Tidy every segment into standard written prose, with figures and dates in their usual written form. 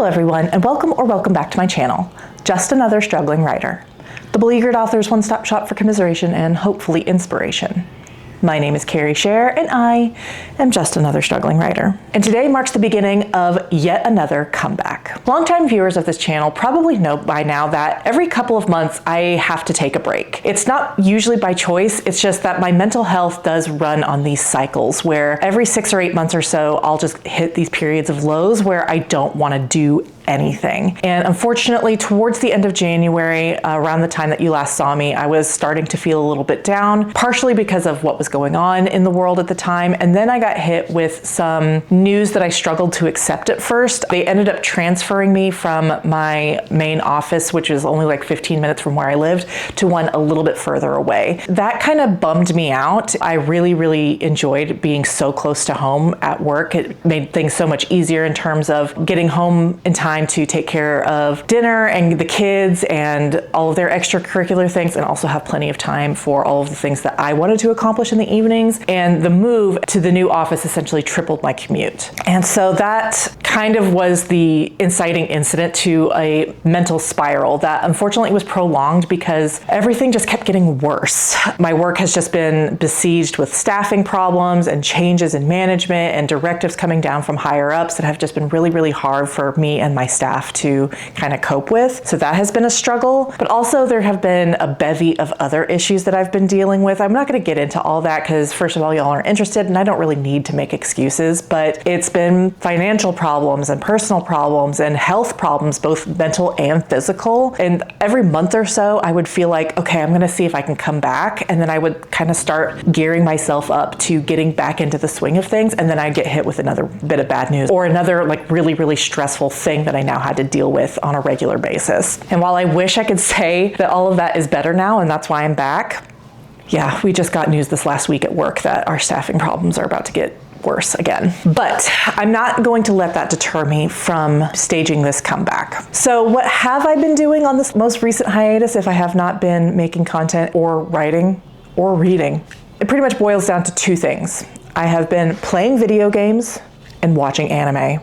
everyone, and welcome back to my channel, Just Another Struggling Writer, the Beleaguered Author's one-stop shop for commiseration and hopefully inspiration. My name is Carrie Scher, and I am just another struggling writer. And today marks the beginning of yet another comeback. Longtime viewers of this channel probably know by now that every couple of months I have to take a break. It's not usually by choice, it's just that my mental health does run on these cycles where every 6 or 8 months or so I'll just hit these periods of lows where I don't want to do anything. And unfortunately, towards the end of January, around the time that you last saw me, I was starting to feel a little bit down, partially because of what was going on in the world at the time. And then I got hit with some news that I struggled to accept at first. They ended up transferring me from my main office, which is only like 15 minutes from where I lived, to one a little bit further away. That kind of bummed me out. I really enjoyed being so close to home at work. It made things so much easier in terms of getting home in time to take care of dinner and the kids and all of their extracurricular things, and also have plenty of time for all of the things that I wanted to accomplish in the evenings. And the move to the new office essentially tripled my commute. And so that kind of was the inciting incident to a mental spiral that unfortunately was prolonged because everything just kept getting worse. My work has just been besieged with staffing problems and changes in management and directives coming down from higher ups that have just been really hard for me and my staff to kind of cope with. So that has been a struggle, but also there have been a bevy of other issues that I've been dealing with. I'm not going to get into all that because first of all, y'all are interested and I don't really need to make excuses, but it's been financial problems and personal problems and health problems, both mental and physical. And every month or so, I would feel like, okay, I'm going to see if I can come back. And then I would kind of start gearing myself up to getting back into the swing of things. And then I'd get hit with another bit of bad news or another like really stressful thing that I now had to deal with on a regular basis. And while I wish I could say that all of that is better now and that's why I'm back, yeah, we just got news this last week at work that our staffing problems are about to get worse again. But I'm not going to let that deter me from staging this comeback. So what have I been doing on this most recent hiatus if I have not been making content or writing or reading? It pretty much boils down to 2 things. I have been playing video games and watching anime,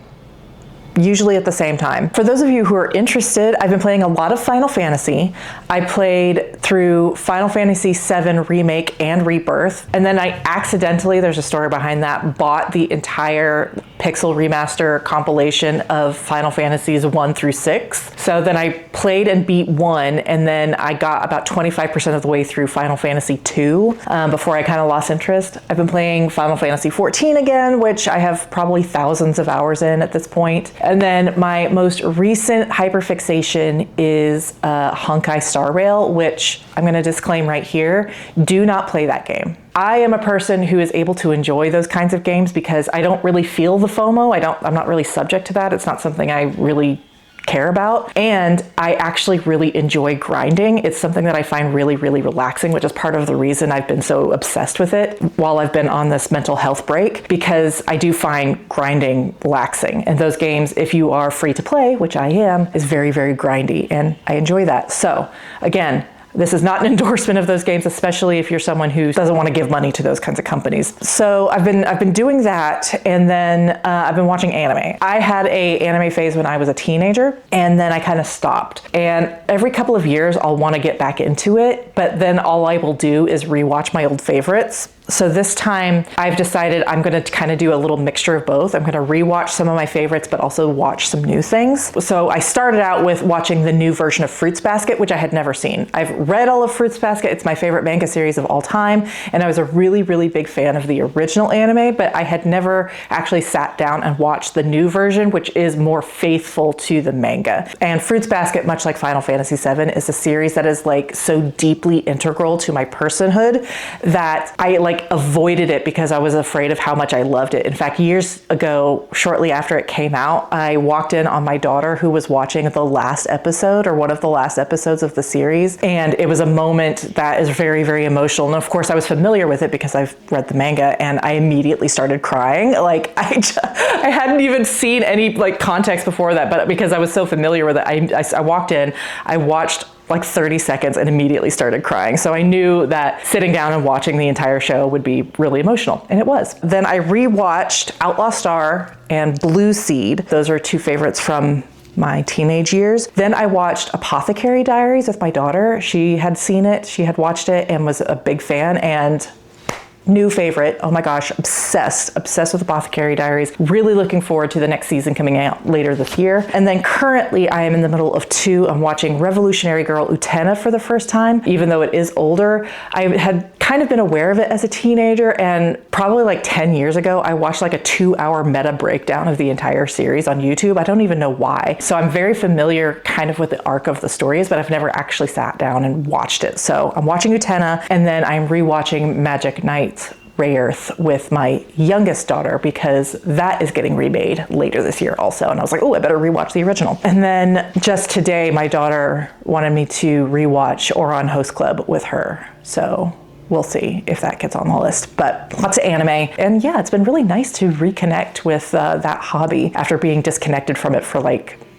usually at the same time. For those of you who are interested, I've been playing a lot of Final Fantasy. I played through Final Fantasy VII Remake and Rebirth, and then I accidentally, there's a story behind that, bought the entire Pixel Remaster compilation of Final Fantasies 1 through 6. So then I played and beat 1, and then I got about 25% of the way through Final Fantasy 2 before I kind of lost interest. I've been playing Final Fantasy 14 again, which I have probably thousands of hours in at this point. And then my most recent hyperfixation is Honkai Star Rail, which I'm going to disclaim right here, do not play that game. I am a person who is able to enjoy those kinds of games because I don't really feel the FOMO. I'm not really subject to that. It's not something I really care about. And I actually really enjoy grinding. It's something that I find really relaxing, which is part of the reason I've been so obsessed with it while I've been on this mental health break, because I do find grinding relaxing. And those games, if you are free to play, which I am, is very grindy, and I enjoy that. So again, this is not an endorsement of those games, especially if you're someone who doesn't want to give money to those kinds of companies. So I've been doing that, and then I've been watching anime. I had a anime phase when I was a teenager, and then I kind of stopped. And every couple of years, I'll want to get back into it, but then all I will do is rewatch my old favorites. So this time I've decided I'm going to kind of do a little mixture of both. I'm going to rewatch some of my favorites, but also watch some new things. So I started out with watching the new version of Fruits Basket, which I had never seen. I've read all of Fruits Basket. It's my favorite manga series of all time. And I was a really big fan of the original anime, but I had never actually sat down and watched the new version, which is more faithful to the manga. And Fruits Basket, much like Final Fantasy VII, is a series that is like so deeply integral to my personhood that I avoided it because I was afraid of how much I loved it. In fact, years ago, shortly after it came out, I walked in on my daughter who was watching the last episode or one of the last episodes of the series. And it was a moment that is very emotional. And of course I was familiar with it because I've read the manga, and I immediately started crying. Like I hadn't even seen any context before that, but because I was so familiar with it, I walked in, I watched like 30 seconds and immediately started crying. So I knew that sitting down and watching the entire show would be really emotional, and it was. Then I rewatched Outlaw Star and Blue Seed. Those are 2 favorites from my teenage years. Then I watched Apothecary Diaries with my daughter. She had seen it, she had watched it and was a big fan, and new favorite. Oh my gosh, obsessed with Apothecary Diaries. Really looking forward to the next season coming out later this year. And then currently I am in the middle of two. I'm watching Revolutionary Girl Utena for the first time, even though it is older. I had kind of been aware of it as a teenager, and probably like 10 years ago, I watched like a 2-hour meta breakdown of the entire series on YouTube. I don't even know why. So I'm very familiar kind of with the arc of the stories, but I've never actually sat down and watched it. So I'm watching Utena, and then I'm rewatching Magic Knight Rayearth with my youngest daughter because that is getting remade later this year also. And I was like, oh, I better rewatch the original. And then just today, my daughter wanted me to rewatch Ouran Host Club with her. So we'll see if that gets on the list, but lots of anime. And yeah, it's been really nice to reconnect with that hobby after being disconnected from it for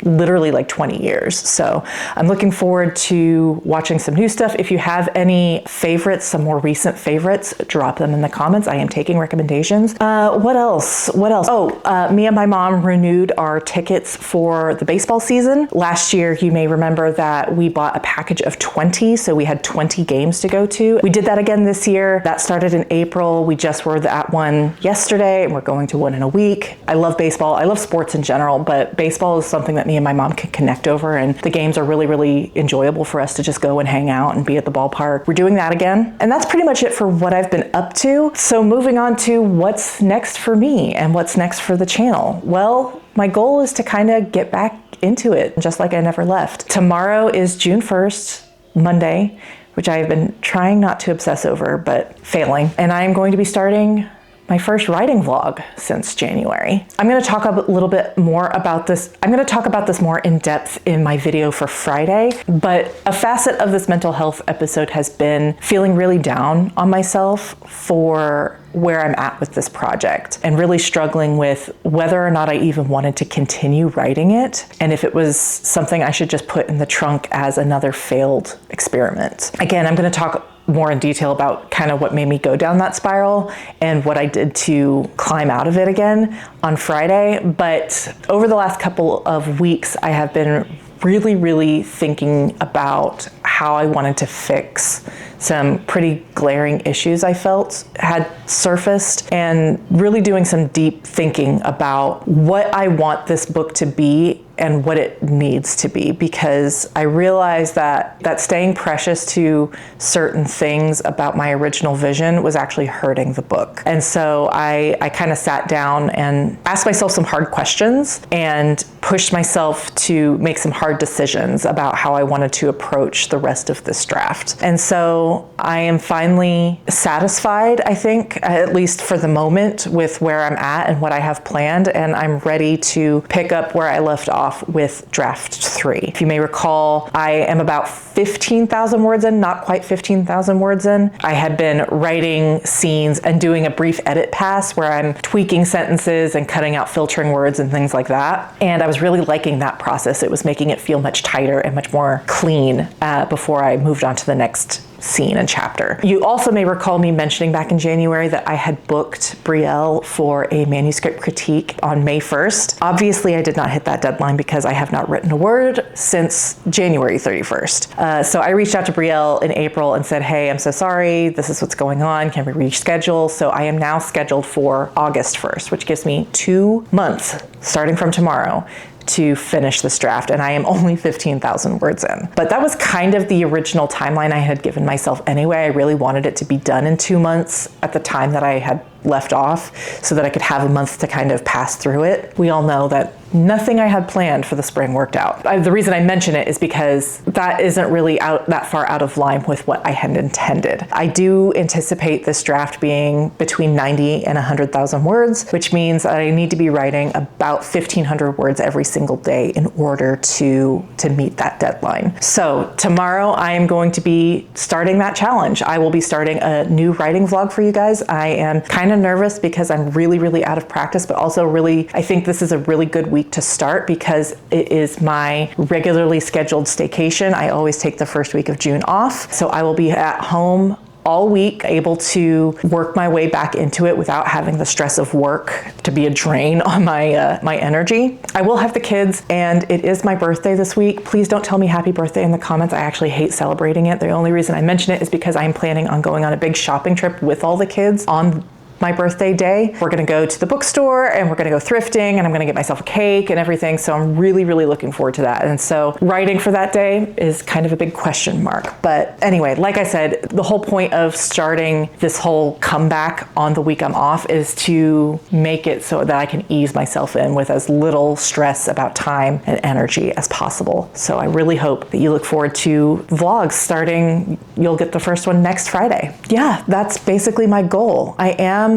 literally 20 years. So I'm looking forward to watching some new stuff. If you have any favorites, some more recent favorites, drop them in the comments. I am taking recommendations. What else? Oh, me and my mom renewed our tickets for the baseball season. Last year, you may remember that we bought a package of 20, so we had 20 games to go to. We did that again this year. That started in April. We just were at one yesterday, and we're going to one in a week. I love baseball. I love sports in general, but baseball is something that me and my mom can connect over, and the games are really, really enjoyable for us to just go and hang out and be at the ballpark. We're doing that again. And that's pretty much it for what I've been up to. So moving on to what's next for me and what's next for the channel. Well, my goal is to kind of get back into it, just like I never left. Tomorrow is June 1st, Monday, which I have been trying not to obsess over, but failing. And I am going to be starting my first writing vlog since January. I'm gonna talk a little bit more about this. I'm gonna talk about this more in depth in my video for Friday, but a facet of this mental health episode has been feeling really down on myself for where I'm at with this project and really struggling with whether or not I even wanted to continue writing it and if it was something I should just put in the trunk as another failed experiment. Again, I'm gonna talk more in detail about kind of what made me go down that spiral and what I did to climb out of it again on Friday. But over the last couple of weeks, I have been really thinking about how I wanted to fix some pretty glaring issues I felt had surfaced, and really doing some deep thinking about what I want this book to be and what it needs to be, because I realized that staying precious to certain things about my original vision was actually hurting the book. And so I kind of sat down and asked myself some hard questions and pushed myself to make some hard decisions about how I wanted to approach the rest of this draft. And so I am finally satisfied, I think, at least for the moment, with where I'm at and what I have planned, and I'm ready to pick up where I left off with draft 3. If you may recall, I am about 15,000 words in, not quite 15,000 words in. I had been writing scenes and doing a brief edit pass where I'm tweaking sentences and cutting out filtering words and things like that. And I was really liking that process. It was making it feel much tighter and much more clean before I moved on to the next scene and chapter. You also may recall me mentioning back in January that I had booked Brielle for a manuscript critique on May 1st. Obviously, I did not hit that deadline because I have not written a word since January 31st. So I reached out to Brielle in April and said, hey, I'm so sorry, this is what's going on, can we reschedule? So I am now scheduled for August 1st, which gives me 2 months, starting from tomorrow, to finish this draft, and I am only 15,000 words in. But that was kind of the original timeline I had given myself anyway. I really wanted it to be done in 2 months at the time that I had left off so that I could have a month to kind of pass through it. We all know that nothing I had planned for the spring worked out. The reason I mention it is because that isn't really that far out of line with what I had intended. I do anticipate this draft being between 90 and 100,000 words, which means that I need to be writing about 1,500 words every single day in order to meet that deadline. So tomorrow I am going to be starting that challenge. I will be starting a new writing vlog for you guys. I am kind of nervous because I'm really out of practice, but also I think this is a really good week to start because it is my regularly scheduled staycation. I always take the first week of June off. So I will be at home all week, able to work my way back into it without having the stress of work to be a drain on my energy. I will have the kids, and it is my birthday this week. Please don't tell me happy birthday in the comments. I actually hate celebrating it. The only reason I mention it is because I'm planning on going on a big shopping trip with all the kids on my birthday day. We're gonna go to the bookstore and we're gonna go thrifting, and I'm gonna get myself a cake and everything. So I'm really, really looking forward to that. And so writing for that day is kind of a big question mark. But anyway, like I said, the whole point of starting this whole comeback on the week I'm off is to make it so that I can ease myself in with as little stress about time and energy as possible. So I really hope that you look forward to vlogs starting. You'll get the first one next Friday. Yeah, that's basically my goal. I am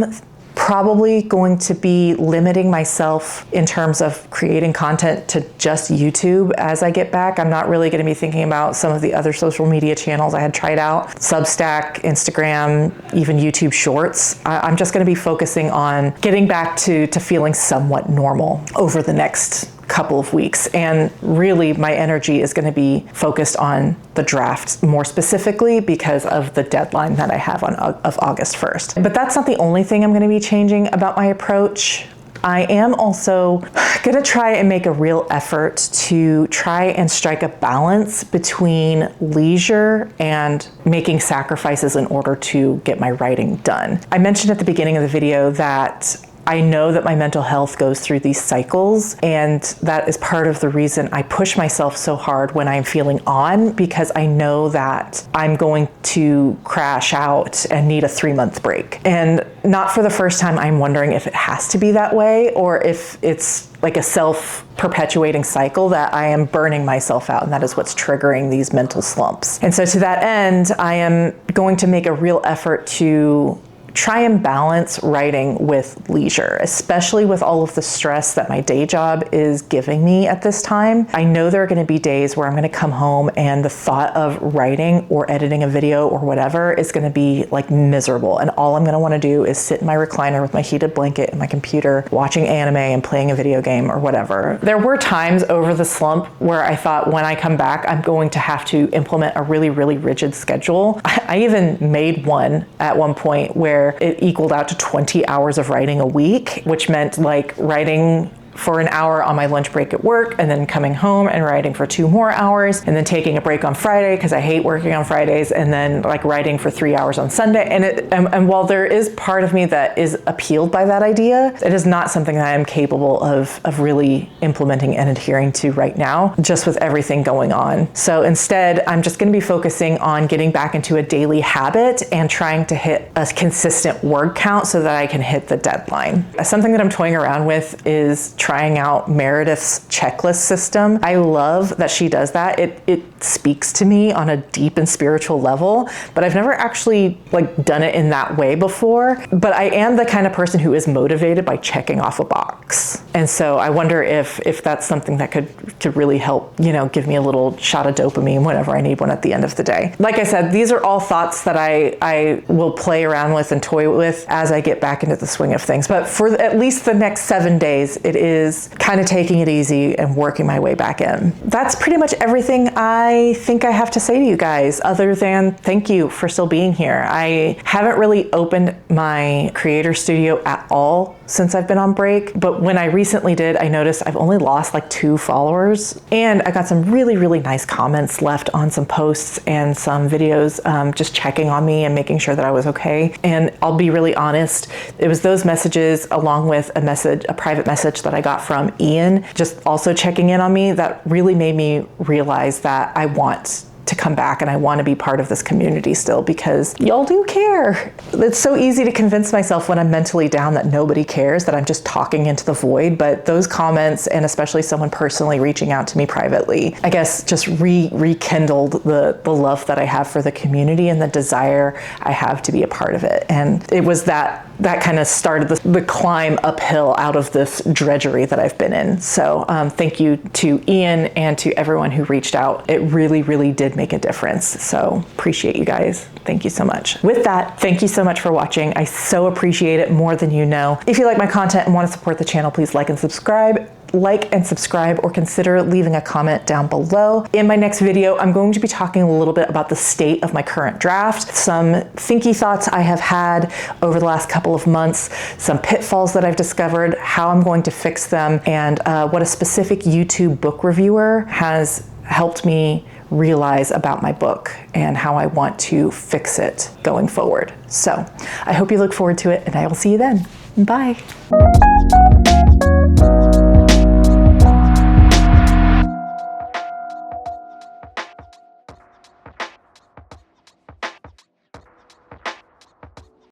probably going to be limiting myself in terms of creating content to just YouTube as I get back. I'm not really going to be thinking about some of the other social media channels I had tried out, Substack, Instagram, even YouTube Shorts. I'm just going to be focusing on getting back to feeling somewhat normal over the next couple of weeks. And really my energy is going to be focused on the draft more specifically because of the deadline that I have of August 1st. But that's not the only thing I'm going to be changing about my approach. I am also going to try and make a real effort to try and strike a balance between leisure and making sacrifices in order to get my writing done. I mentioned at the beginning of the video that I know that my mental health goes through these cycles, and that is part of the reason I push myself so hard when I'm feeling on, because I know that I'm going to crash out and need a 3-month break. And not for the first time, I'm wondering if it has to be that way or if it's like a self-perpetuating cycle that I am burning myself out, and that is what's triggering these mental slumps. And so to that end, I am going to make a real effort to try and balance writing with leisure, especially with all of the stress that my day job is giving me at this time. I know there are going to be days where I'm going to come home and the thought of writing or editing a video or whatever is going to be like miserable. And all I'm going to want to do is sit in my recliner with my heated blanket and my computer, watching anime and playing a video game or whatever. There were times over the slump where I thought when I come back, I'm going to have to implement a really, really rigid schedule. I even made one at one point where it equaled out to 20 hours of writing a week, which meant like writing for an hour on my lunch break at work and then coming home and writing for 2 more hours and then taking a break on Friday because I hate working on Fridays, and then like writing for 3 hours on Sunday. And while there is part of me that is appealed by that idea, it is not something that I am capable of really implementing and adhering to right now, just with everything going on. So instead, I'm just going to be focusing on getting back into a daily habit and trying to hit a consistent word count so that I can hit the deadline. Something that I'm toying around with is trying out Meredith's checklist system. I love that she does that. It speaks to me on a deep and spiritual level, but I've never actually like done it in that way before. But I am the kind of person who is motivated by checking off a box. And so I wonder if that's something that could really help, you know, give me a little shot of dopamine whenever I need one at the end of the day. Like I said, these are all thoughts that I will play around with and toy with as I get back into the swing of things. But for at least the next 7 days, it is kind of taking it easy and working my way back in. That's pretty much everything I think I have to say to you guys, other than thank you for still being here. I haven't really opened my creator studio at all since I've been on break, but when I recently did, I noticed I've only lost like 2 followers, and I got some really, really nice comments left on some posts and some videos, just checking on me and making sure that I was okay. And I'll be really honest, it was those messages along with a private message that I got from Ian, just also checking in on me, that really made me realize that I want to come back and I want to be part of this community still, because y'all do care. It's so easy to convince myself when I'm mentally down that nobody cares, that I'm just talking into the void. But those comments, and especially someone personally reaching out to me privately, I guess just rekindled the love that I have for the community and the desire I have to be a part of it. And it was that kind of started the climb uphill out of this drudgery that I've been in. So thank you to Ian and to everyone who reached out. It really, really did make a difference. So appreciate you guys. Thank you so much. With that, thank you so much for watching. I so appreciate it more than you know. If you like my content and want to support the channel, please like and subscribe, or consider leaving a comment down below. In my next video, I'm going to be talking a little bit about the state of my current draft, some thinky thoughts I have had over the last couple of months, some pitfalls that I've discovered, how I'm going to fix them, and what a specific YouTube book reviewer has helped me realize about my book and how I want to fix it going forward. So I hope you look forward to it, and I will see you then. Bye.